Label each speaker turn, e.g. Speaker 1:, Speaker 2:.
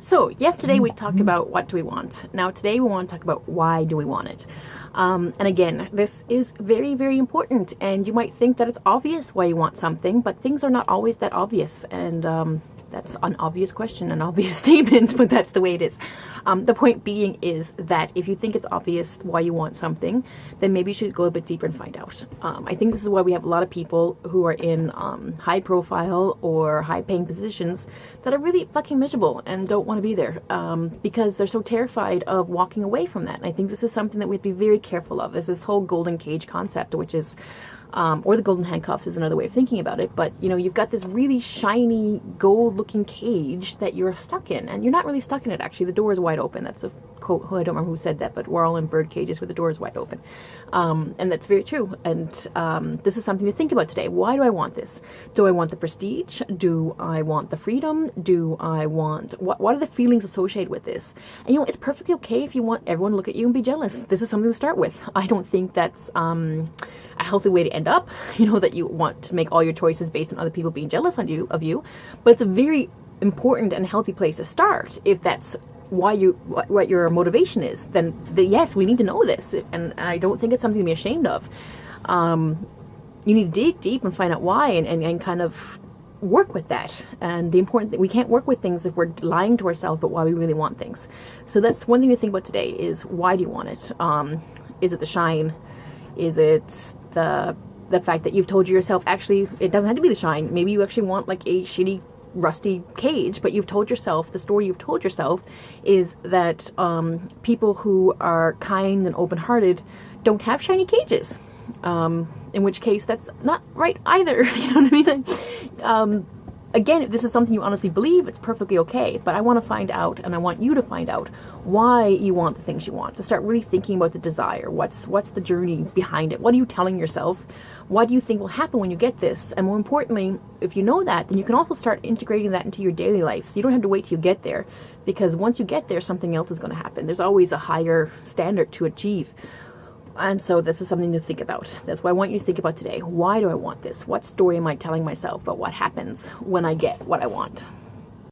Speaker 1: So yesterday we talked about what do we want. Now today we want to talk about why do we want it. And again, this is very, very important. And you might think that it's obvious why you want something, but things are not always that obvious. And that's an obvious question, an obvious statement, but that's the way it is. The point being is that if you think it's obvious why you want something, then maybe you should go a bit deeper and find out. I think this is why we have a lot of people who are in high profile or high paying positions that are really fucking miserable and don't want to be there because they're so terrified of walking away from that. And I think this is something that we have to be very careful of, is this whole golden cage concept, which is or the golden handcuffs is another way of thinking about it. But you know, you've got this really shiny gold looking cage that you're stuck in, and you're not really stuck in it. Actually, the door is wide open. That's a quote. I don't remember who said that, but we're all in bird cages where the door is wide open. And that's very true. And this is something to think about today. Why do I want this? Do I want the prestige? Do I want the freedom? Do I want, what are the feelings associated with this? And you know, it's perfectly okay if you want everyone to look at you and be jealous. This is something to start with. I don't think that's a healthy way to end up, you know, that you want to make all your choices based on other people being jealous of you, but it's a very important and healthy place to start. If that's why what your motivation is, then yes, we need to know this, and I don't think it's something to be ashamed of. You need to dig deep and find out why, and kind of work with that. And the important thing, we can't work with things if we're lying to ourselves about why we really want things. So that's one thing to think about today, is why do you want it? Is it the shine? Is it the fact that you've told yourself, actually, it doesn't have to be the shine. Maybe you actually want like a shitty, rusty cage, but you've told yourself, the story you've told yourself is that people who are kind and open-hearted don't have shiny cages. In which case, that's not right either. You know what I mean? Again, if this is something you honestly believe, it's perfectly okay. But I want to find out, and I want you to find out why you want the things you want. To start really thinking about the desire. What's the journey behind it? What are you telling yourself? What do you think will happen when you get this? And more importantly, if you know that, then you can also start integrating that into your daily life. So you don't have to wait till you get there, because once you get there, something else is going to happen. There's always a higher standard to achieve. And so this is something to think about. That's what I want you to think about today. Why do I want this? What story am I telling myself about what happens when I get what I want?